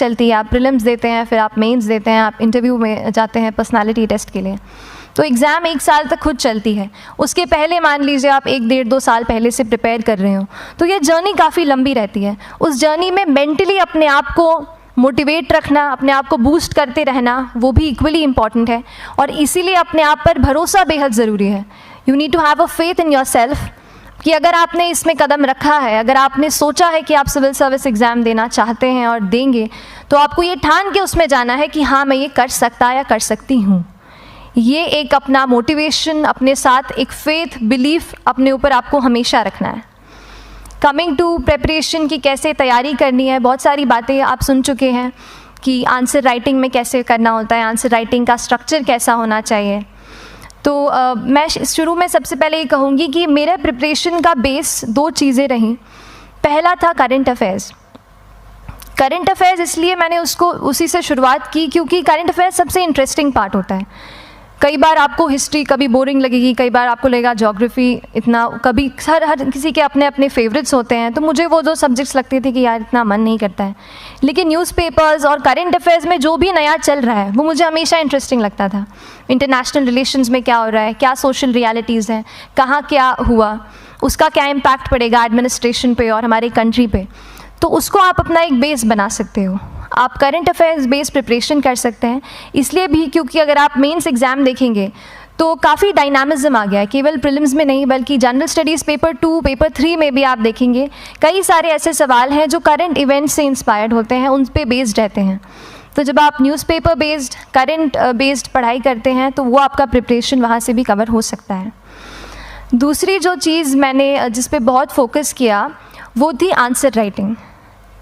चलती है, आप प्रीलिम्स देते हैं, फिर आप मेंस देते हैं, आप इंटरव्यू में जाते हैं पर्सनालिटी टेस्ट के लिए। तो एग्ज़ाम 1 साल तक खुद चलती है, उसके पहले मान लीजिए आप 1 डेढ़ 2 साल पहले से प्रिपेयर कर रहे हो, तो ये जर्नी काफ़ी लंबी रहती है। उस जर्नी में मेंटली अपने आप को मोटिवेट रखना, अपने आप को बूस्ट करते रहना, वो भी इक्वली इम्पॉर्टेंट है। और इसीलिए अपने आप पर भरोसा बेहद ज़रूरी है। You need to have a faith in yourself कि अगर आपने इसमें कदम रखा है, अगर आपने सोचा है कि आप सिविल सर्विस एग्ज़ाम देना चाहते हैं और देंगे, तो आपको ये ठान के उसमें जाना है कि हाँ मैं ये कर सकता या कर सकती हूँ। ये एक अपना मोटिवेशन, अपने साथ एक फेथ, बिलीफ अपने ऊपर आपको हमेशा रखना है। कमिंग टू प्रेपरेशन की कैसे तैयारी करनी है, बहुत सारी बातें आप सुन चुके हैं कि आंसर राइटिंग में कैसे करना होता है, आंसर राइटिंग का स्ट्रक्चर कैसा होना चाहिए। तो मैं शुरू में सबसे पहले ये कहूँगी कि मेरे प्रिपरेशन का बेस 2 चीज़ें रहीं। पहला था करंट अफेयर्स। करंट अफेयर्स इसलिए मैंने उसी से शुरुआत की क्योंकि करंट अफेयर्स सबसे इंटरेस्टिंग पार्ट होता है। कई बार आपको हिस्ट्री कभी बोरिंग लगेगी, कई बार आपको लगेगा ज्योग्राफी इतना, कभी हर किसी के अपने अपने फेवरेट्स होते हैं। तो मुझे वो 2 सब्जेक्ट्स लगते थे कि यार इतना मन नहीं करता है, लेकिन न्यूज़पेपर्स और करंट अफेयर्स में जो भी नया चल रहा है वो मुझे हमेशा इंटरेस्टिंग लगता था। इंटरनेशनल रिलेशंस में क्या हो रहा है, क्या सोशल रियलिटीज़ हैं, कहाँ क्या हुआ, उसका क्या इम्पैक्ट पड़ेगा एडमिनिस्ट्रेशन पे और हमारी कंट्री पे, तो उसको आप अपना एक बेस बना सकते हो। आप करंट अफेयर्स बेस्ड प्रिपरेशन कर सकते हैं, इसलिए भी क्योंकि अगर आप मेंस एग्ज़ाम देखेंगे तो काफ़ी डायनामिज्म आ गया है, केवल प्रीलिम्स में नहीं बल्कि जनरल स्टडीज़ पेपर 2, पेपर 3 में भी आप देखेंगे कई सारे ऐसे सवाल हैं जो करंट इवेंट्स से इंस्पायर्ड होते हैं, उन पे बेस्ड रहते हैं। तो जब आप न्यूज़पेपर बेस्ड, करंट बेस्ड पढ़ाई करते हैं तो वो आपका प्रिपरेशन वहाँ से भी कवर हो सकता है। दूसरी जो चीज़ मैंने जिस पे बहुत फोकस किया वो थी आंसर राइटिंग।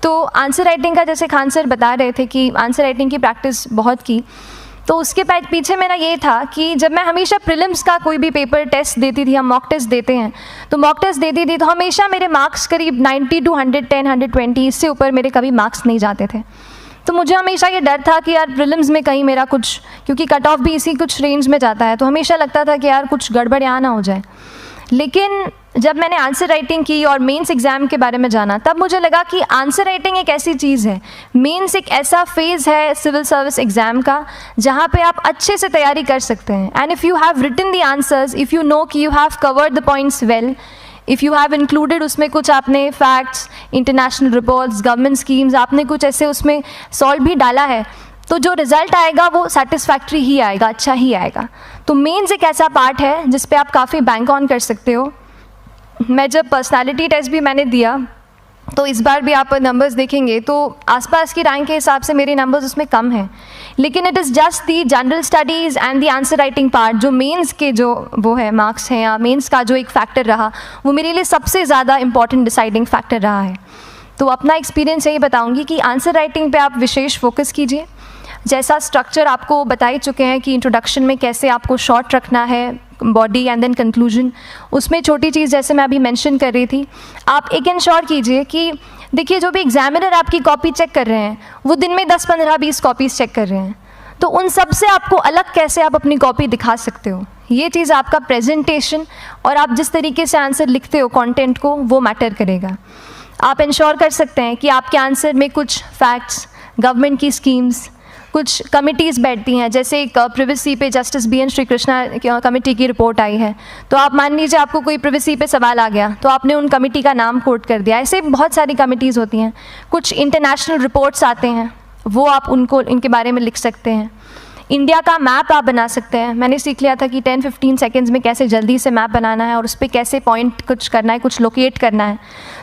तो आंसर राइटिंग का जैसे खान सर बता रहे थे कि आंसर राइटिंग की प्रैक्टिस बहुत की, तो उसके पीछे मेरा ये था कि जब मैं हमेशा प्रीलिम्स का कोई भी पेपर टेस्ट देती थी, हम मॉक टेस्ट देते हैं, तो मॉक टेस्ट देती थी तो हमेशा मेरे मार्क्स करीब 90 to 110, 120, इससे ऊपर मेरे कभी मार्क्स नहीं जाते थे। तो मुझे हमेशा ये डर था कि यार प्रीलिम्स में कहीं मेरा कुछ, क्योंकि कट ऑफ भी इसी कुछ रेंज में जाता है, तो हमेशा लगता था कि यार कुछ गड़बड़ यहाँ ना हो जाए। लेकिन जब मैंने आंसर राइटिंग की और मेंस एग्ज़ाम के बारे में जाना, तब मुझे लगा कि आंसर राइटिंग एक ऐसी चीज़ है, मेंस एक ऐसा फेज़ है सिविल सर्विस एग्ज़ाम का जहाँ पे आप अच्छे से तैयारी कर सकते हैं। And if you have written the answers, if you know कि you have covered the points well, if you have included उसमें कुछ आपने facts, international reports, government schemes, आपने कुछ ऐसे उसमें सॉल्व भी डाला है, तो जो रिज़ल्ट आएगा वो सेटिस्फैक्ट्री ही आएगा, अच्छा ही आएगा। तो मेंस एक ऐसा पार्ट है जिस पे आप काफ़ी बैंक ऑन कर सकते हो। मैं जब पर्सनालिटी टेस्ट भी मैंने दिया तो इस बार भी आप नंबर्स देखेंगे तो आसपास की रैंक के हिसाब से मेरे नंबर्स उसमें कम हैं, लेकिन it is just the general studies and the answer writing part, जो मेंस के जो वो है मार्क्स हैं या मेंस का जो एक फैक्टर रहा, वो मेरे लिए सबसे ज़्यादा इंपॉर्टेंट डिसाइडिंग फैक्टर रहा है। तो अपना एक्सपीरियंस यही बताऊँगी कि आंसर राइटिंग पे आप विशेष फोकस कीजिए। जैसा स्ट्रक्चर आपको बता ही चुके हैं कि इंट्रोडक्शन में कैसे आपको शॉर्ट रखना है, बॉडी एंड देन कंक्लूजन, उसमें छोटी चीज़ जैसे मैं अभी मेंशन कर रही थी, आप एक इंश्योर कीजिए कि देखिए जो भी एग्जामिनर आपकी कॉपी चेक कर रहे हैं वो दिन में 10, 15, 20 कॉपीज़ चेक कर रहे हैं, तो उन सब से आपको अलग कैसे आप अपनी कॉपी दिखा सकते हो, ये चीज़ आपका प्रेजेंटेशन और आप जिस तरीके से आंसर लिखते हो कंटेंट को, वो मैटर करेगा। आप इंश्योर कर सकते हैं कि आपके आंसर में कुछ फैक्ट्स, गवर्नमेंट की स्कीम्स, कुछ कमिटीज़ बैठती हैं, जैसे एक प्रिवेसी पे जस्टिस BN श्रीकृष्णा कमेटी की रिपोर्ट आई है, तो आप मान लीजिए आपको कोई प्रिवेसी पे सवाल आ गया तो आपने उन कमेटी का नाम कोट कर दिया। ऐसे बहुत सारी कमिटीज़ होती हैं। कुछ इंटरनेशनल रिपोर्ट्स आते हैं, वो आप उनको इनके बारे में लिख सकते हैं। इंडिया का मैप आप बना सकते हैं। मैंने सीख लिया था कि 10-15 सेकेंड्स में कैसे जल्दी से मैप बनाना है और उस पर कैसे पॉइंट कुछ करना है, कुछ लोकेट करना है।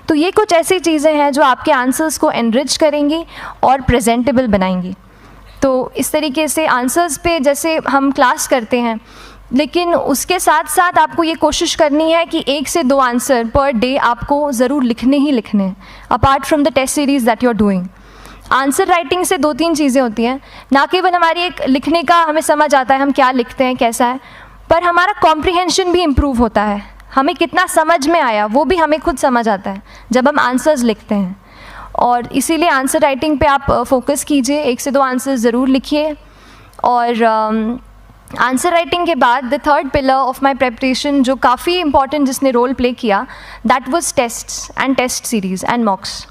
तो ये कुछ ऐसी चीज़ें हैं जो आपके आंसर्स को एनरिच करेंगी और प्रेजेंटेबल बनाएंगी। तो इस तरीके से आंसर्स पे जैसे हम क्लास करते हैं, लेकिन उसके साथ साथ आपको ये कोशिश करनी है कि 1 से 2 आंसर पर डे आपको ज़रूर लिखने ही लिखने हैं, apart from the test series that you are doing. Answer writing से 2-3 चीज़ें होती हैं, ना केवल हमारी एक लिखने का हमें समझ आता है हम क्या लिखते हैं कैसा है, पर हमारा कॉम्प्रिहेंशन भी इम्प्रूव होता है। हमें कितना समझ में आया वो भी हमें खुद समझ आता है जब हम आंसर्स लिखते हैं। और इसीलिए आंसर राइटिंग पे आप फोकस कीजिए, 1 से 2 आंसर्स ज़रूर लिखिए। और आंसर राइटिंग के बाद the third pillar of my preparation जो काफ़ी इंपॉर्टेंट जिसने रोल प्ले किया, that was tests and test series and mocks.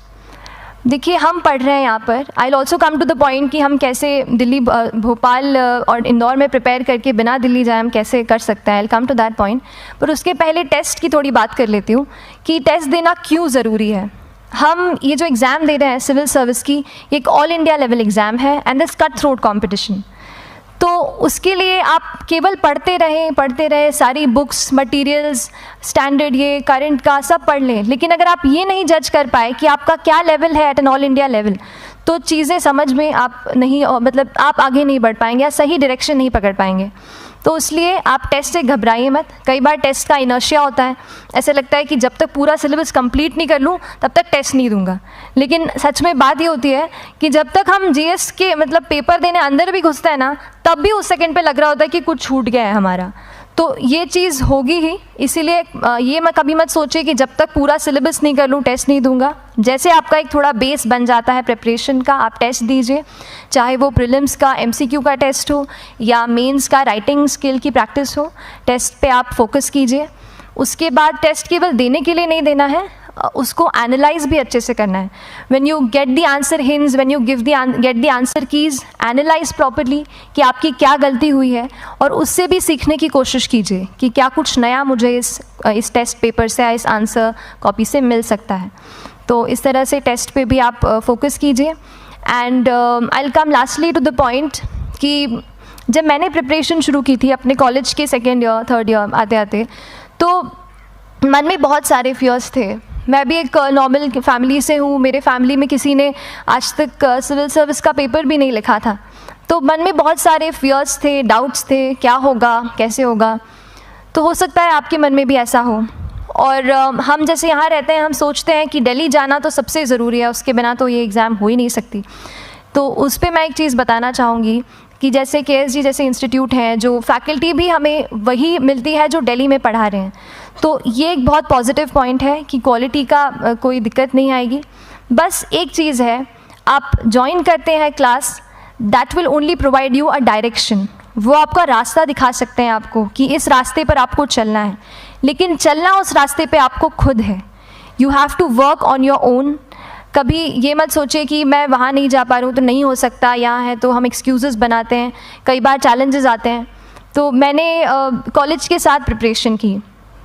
देखिए, हम पढ़ रहे हैं यहाँ पर, I will also come to the point कि हम कैसे दिल्ली, भोपाल और इंदौर में प्रिपेयर करके बिना दिल्ली जाए हम कैसे कर सकते हैं, I will come to that point. पर उसके पहले टेस्ट की थोड़ी बात कर लेती हूँ कि टेस्ट देना क्यों ज़रूरी है। हम ये जो एग्ज़ाम दे रहे हैं सिविल सर्विस की, ये एक ऑल इंडिया लेवल एग्ज़ाम है and this cut throat competition. तो उसके लिए आप केवल पढ़ते रहें, सारी बुक्स, मटेरियल्स, स्टैंडर्ड, ये करंट का सब पढ़ लें, लेकिन अगर आप ये नहीं जज कर पाए कि आपका क्या लेवल है at an all India level, तो चीज़ें समझ में आप नहीं, मतलब आप आगे नहीं बढ़ पाएंगे या सही डायरेक्शन नहीं पकड़ पाएंगे। तो इसलिए आप टेस्ट से घबराइए मत। कई बार टेस्ट का इनर्शिया होता है, ऐसे लगता है कि जब तक पूरा सिलेबस कंप्लीट नहीं कर लूँ तब तक टेस्ट नहीं दूंगा। लेकिन सच में बात ये होती है कि जब तक हम जीएस के मतलब पेपर देने अंदर भी घुसते हैं ना, तब भी उस सेकंड पे लग रहा होता है कि कुछ छूट गया है हमारा। तो ये चीज़ होगी ही, इसीलिए ये मैं कभी मत सोचिए कि जब तक पूरा सिलेबस नहीं कर लूँ टेस्ट नहीं दूंगा। जैसे आपका एक थोड़ा बेस बन जाता है प्रिपरेशन का, आप टेस्ट दीजिए, चाहे वो प्रीलिम्स का एमसीक्यू का टेस्ट हो या मेंस का राइटिंग स्किल की प्रैक्टिस हो, टेस्ट पे आप फोकस कीजिए। उसके बाद टेस्ट केवल देने के लिए नहीं देना है, उसको एनालाइज भी अच्छे से करना है। When you get the answer hints, when you get the answer keys, analyse properly कि आपकी क्या गलती हुई है और उससे भी सीखने की कोशिश कीजिए कि क्या कुछ नया मुझे इस टेस्ट पेपर से या इस आंसर कॉपी से मिल सकता है। तो इस तरह से टेस्ट पे भी आप फोकस कीजिए। And I will come lastly to the point कि जब मैंने प्रिपरेशन शुरू की थी अपने कॉलेज के सेकेंड ईयर थर्ड ईयर आते आते, तो मन में बहुत सारे फियर्स थे। मैं भी एक नॉर्मल फैमिली से हूँ, मेरे फैमिली में किसी ने आज तक सिविल सर्विस का पेपर भी नहीं लिखा था। तो मन में बहुत सारे फियर्स थे, डाउट्स थे, क्या होगा, कैसे होगा। तो हो सकता है आपके मन में भी ऐसा हो। और हम जैसे यहाँ रहते हैं, हम सोचते हैं कि दिल्ली जाना तो सबसे ज़रूरी है, उसके बिना तो ये एग्ज़ाम हो ही नहीं सकती। तो उस पर मैं एक चीज़ बताना चाहूँगी कि जैसे KSG जैसे इंस्टीट्यूट हैं, जो फैकल्टी भी हमें वही मिलती है जो दिल्ली में पढ़ा रहे हैं। तो ये एक बहुत पॉजिटिव पॉइंट है कि क्वालिटी का कोई दिक्कत नहीं आएगी। बस एक चीज़ है, आप ज्वाइन करते हैं class, that will only provide you a direction. वो आपका रास्ता दिखा सकते हैं आपको कि इस रास्ते पर आपको चलना है, लेकिन चलना उस रास्ते पे आपको खुद है। You have to work on your own. कभी ये मत सोचिए कि मैं वहाँ नहीं जा पा रहा हूँ तो नहीं हो सकता, यहाँ है तो हम एक्सक्यूज़ेस बनाते हैं। कई बार चैलेंजेस आते हैं। तो मैंने कॉलेज के साथ प्रिपरेशन की,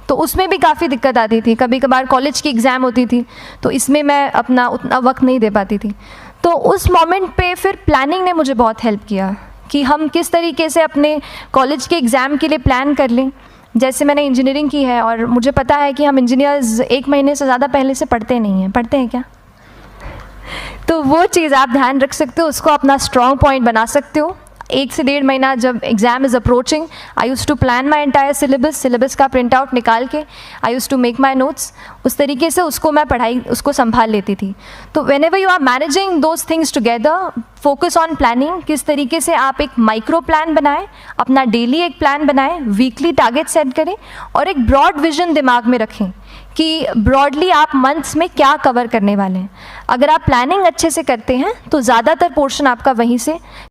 तो उसमें भी काफ़ी दिक्कत आती थी। कभी कभार कॉलेज की एग्ज़ाम होती थी तो इसमें मैं अपना उतना वक्त नहीं दे पाती थी। तो उस मोमेंट पे फिर प्लानिंग ने मुझे बहुत हेल्प किया कि हम किस तरीके से अपने कॉलेज के एग्ज़ाम के लिए प्लान कर लें। जैसे मैंने इंजीनियरिंग की है और मुझे पता है कि हम इंजीनियर्स 1 महीने से ज़्यादा पहले से पढ़ते नहीं हैं। पढ़ते हैं क्या? तो वो चीज़ आप ध्यान रख सकते हो, उसको अपना स्ट्रॉन्ग पॉइंट बना सकते हो। 1 से 1.5 महीना जब exam is approaching, I use to plan my entire syllabus का प्रिंट आउट निकाल के I use to make my notes. उस तरीके से उसको मैं उसको संभाल लेती थी। तो whenever you are managing those things together, focus on planning. किस तरीके से आप एक माइक्रो प्लान बनाएं, अपना डेली एक प्लान बनाएं, वीकली टारगेट सेट करें और एक ब्रॉड विजन दिमाग में रखें कि ब्रॉडली आप मंथ्स में क्या कवर करने वाले हैं। अगर आप प्लानिंग अच्छे से करते हैं तो ज़्यादातर पोर्शन आपका वहीं से